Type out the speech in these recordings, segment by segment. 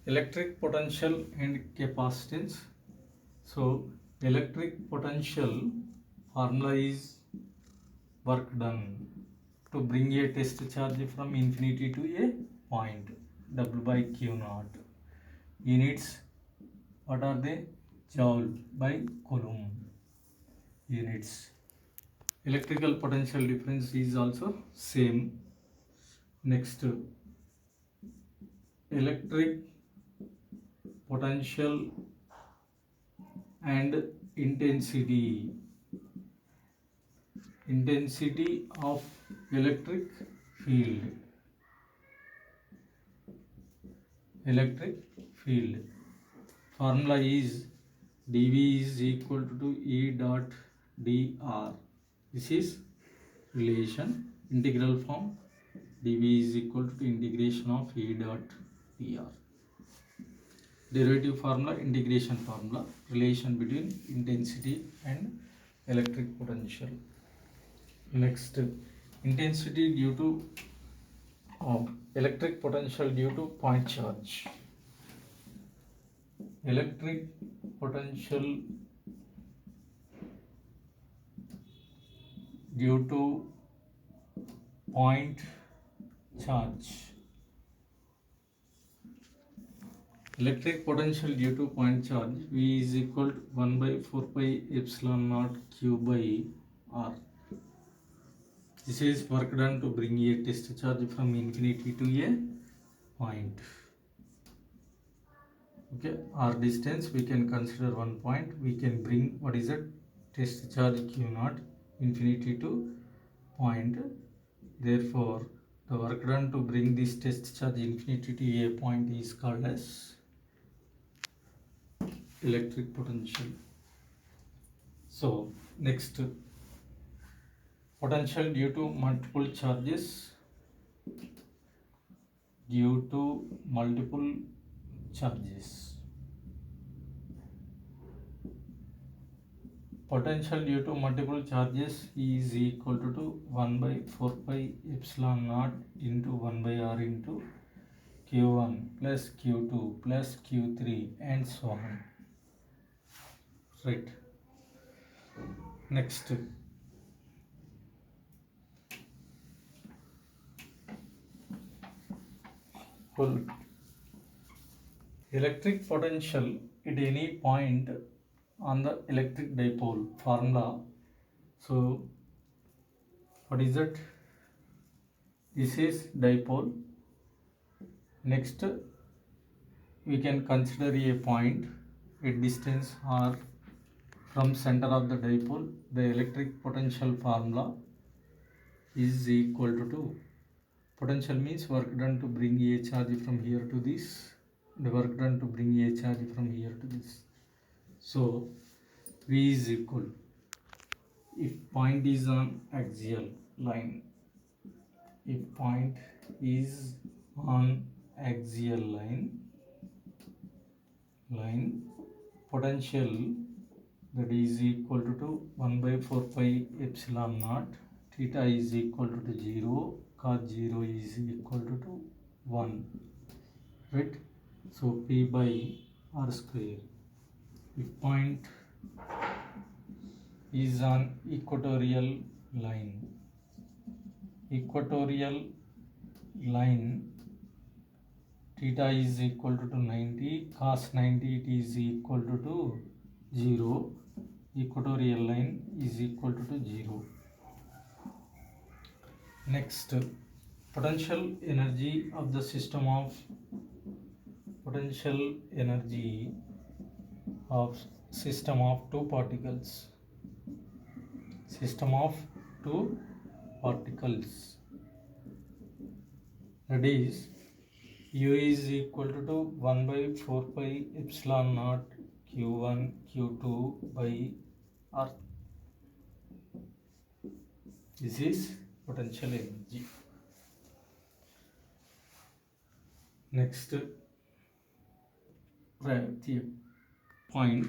Electric potential and capacitance. So electric potential formula is work done to bring a test charge from infinity to a point, W by Q naught. Units, what are they? Joule by Coulomb. Units. Electrical potential difference is also same. Next, electric potential and intensity of electric field. Formula is dV is equal to E dot dr. This is relation, integral form. dV is equal to integration of E dot dr. Derivative formula, integration formula, relation between intensity and electric potential. Next, intensity due to electric potential due to point charge. Electric potential due to point charge. Electric potential due to point charge, V is equal to 1 by 4 pi epsilon naught Q by R. This is work done to bring a test charge from infinity to a point. Okay, R distance, we can consider one point. We can bring what is a test charge Q naught infinity to point. Therefore, the work done to bring this test charge infinity to a point is called as electric potential. So next, potential due to multiple charges. Potential due to multiple charges is equal to 1 by 4 pi epsilon naught into 1 by r into Q1 plus Q2 plus Q3 and so on. Right. Next, electric potential at any point on the electric dipole formula. So what is that? This is dipole. Next, we can consider a point at distance r from center of the dipole. The electric potential formula is equal to potential means work done to bring a charge from here to this, the work done to bring a charge from here to this. So V is equal, if point is on axial line, potential that is equal to 1 by 4 pi epsilon naught, theta is equal to 0, cos 0 is equal to 1, right? So P by R square. If point is on equatorial line, theta is equal to 90, cos 90 it is equal to 0, equatorial line is equal to 0. Next, potential energy of the system of two particles. That is, U is equal to 1 by 4 pi epsilon naught Q1 Q2 by R. This is potential energy. Next, the point,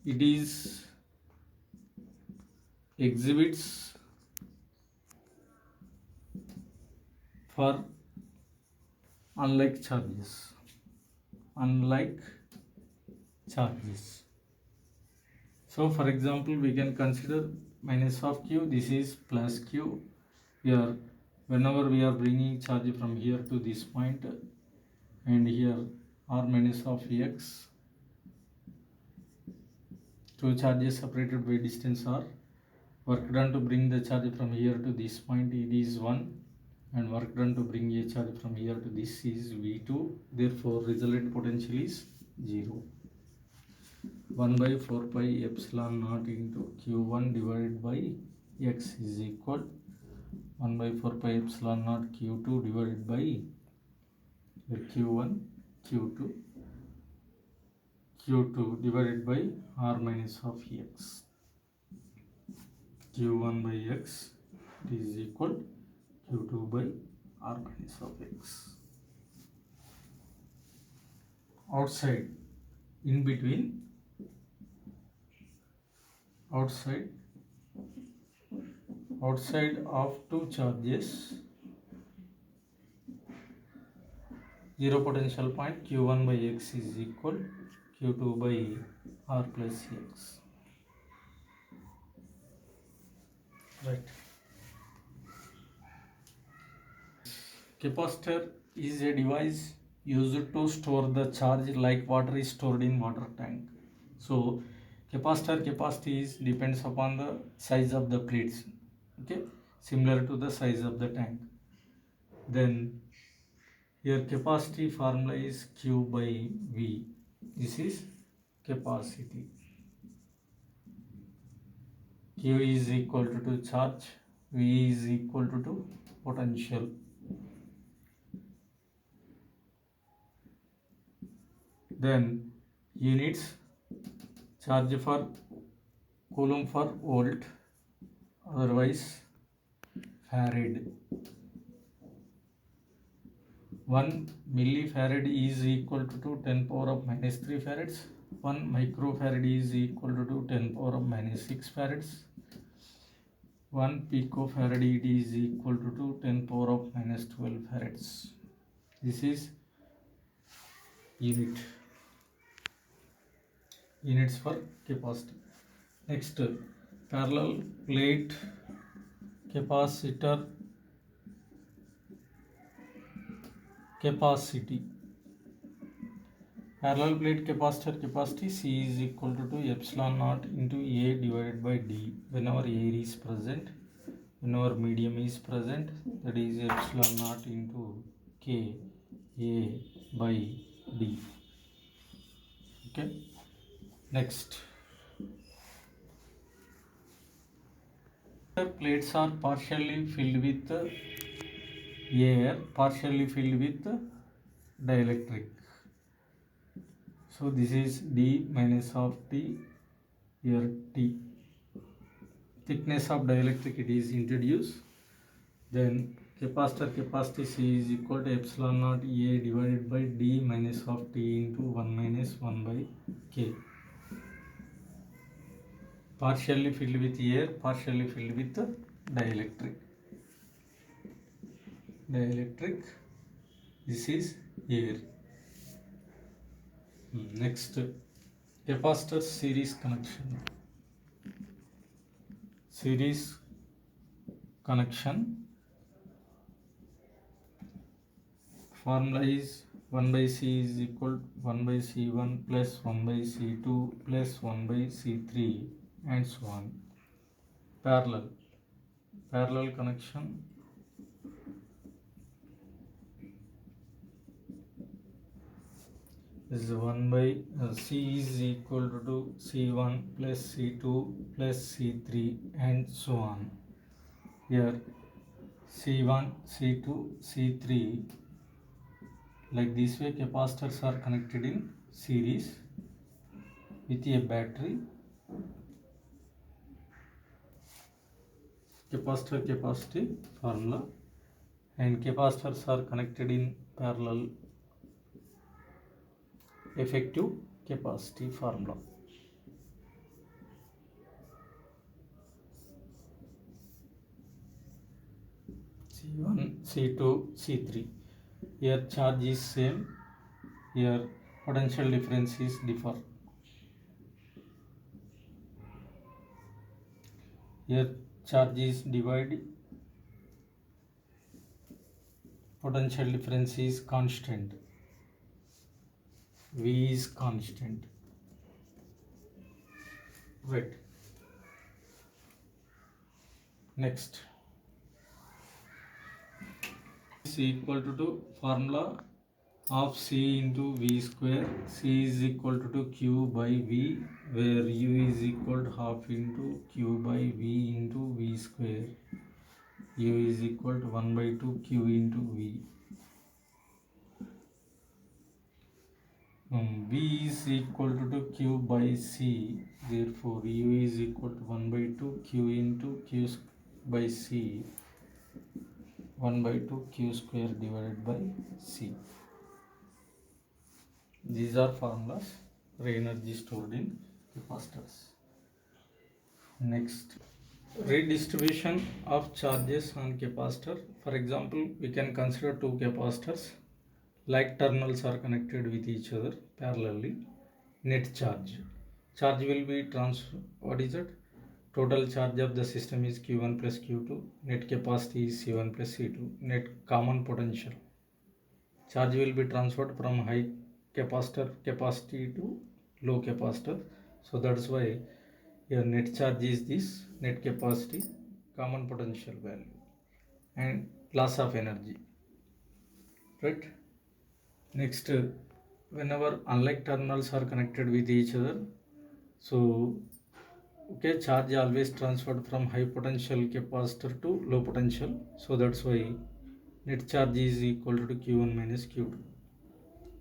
it is exhibits for unlike charges. So for example, we can consider minus of q, this is plus q. Here, whenever we are bringing charge from here to this point, and here r minus of x, two charges separated by distance r, work done to bring the charge from here to this point, it is 1, and work done to bring a charge from here to this is v2, therefore resultant potential is 0. 1 by 4 pi epsilon naught into q1 divided by x is equal 1 by 4 pi epsilon naught q2 divided by q1 q2 divided by r minus of x. q1 by x is equal q2 by r minus of x. Outside, in between, outside of two charges, zero potential point, q1 by x is equal q2 by r plus x. Right. Capacitor is a device used to store the charge like water is stored in water tank. So capacitor capacity depends upon the size of the plates, okay, similar to the size of the tank. Then here capacity formula is q by v. This is capacity. Q is equal to charge, V is equal to potential. Then units, charge for coulomb for volt, otherwise farad. 1 millifarad is equal to 10 power of minus 3 farads. 1 microfarad is equal to 10 power of minus 6 farads. 1 picofarad is equal to 10 power of minus 12 farads. This is units for capacity. Next, parallel plate capacitor capacity. Parallel plate capacitor capacity C is equal to epsilon naught into A divided by D. Whenever air is present, whenever medium is present, that is epsilon naught into K A by D. Okay. Next, plates are partially filled with air, partially filled with dielectric. So this is D minus of T, here T. Thickness of dielectric it is introduced. Then capacitor capacity C is equal to epsilon naught A divided by D minus of T into 1 minus 1 by K. Partially filled with air, partially filled with dielectric. Dielectric, this is air. Next, capacitor series connection. Series connection formula is 1 by C is equal to 1 by C1 plus 1 by C2 plus 1 by C3 and so on. Parallel connection is 1 by C is equal to C1 plus C2 plus C3 and so on. Here C1, C2, C3, like this way capacitors are connected in series with a battery. Capacitor capacity formula, and capacitors are connected in parallel, effective capacity formula. C1, C2, C3. Here charge is same, here potential difference is differ. Here charge is divided, potential difference is constant, V is constant, right? Next is equal to formula of C into V square. C is equal to Q by V, where U is equal to half into Q by V into V square. U is equal to 1 by 2 Q into V. V is equal to Q by C, therefore U is equal to 1 by 2 Q into Q by C, 1 by 2 Q square divided by C. These are formulas for energy stored in capacitors. Next, redistribution of charges on capacitor. For example, we can consider two capacitors. Like terminals are connected with each other parallelly. Net charge. Charge will be what is it? Total charge of the system is Q1 plus Q2. Net capacity is C1 plus C2. Net common potential. Charge will be transferred from high capacitor capacity to low capacitor. So that's why your net charge is this, net capacity, common potential value, and loss of energy, right? Next, whenever unlike terminals are connected with each other, so okay, charge always transferred from high potential capacitor to low potential. So that's why net charge is equal to Q1 minus Q2.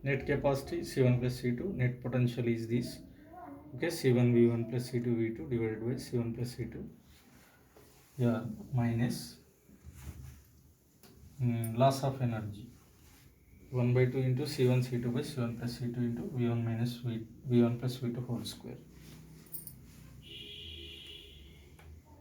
Net capacity C1 plus C2. Net potential is this. Okay, C1 V1 plus C2 V2 divided by C1 plus C2. Yeah, minus loss of energy 1 by 2 into C1 C2 by C1 plus C2 into V1 minus V1 plus V2 whole square.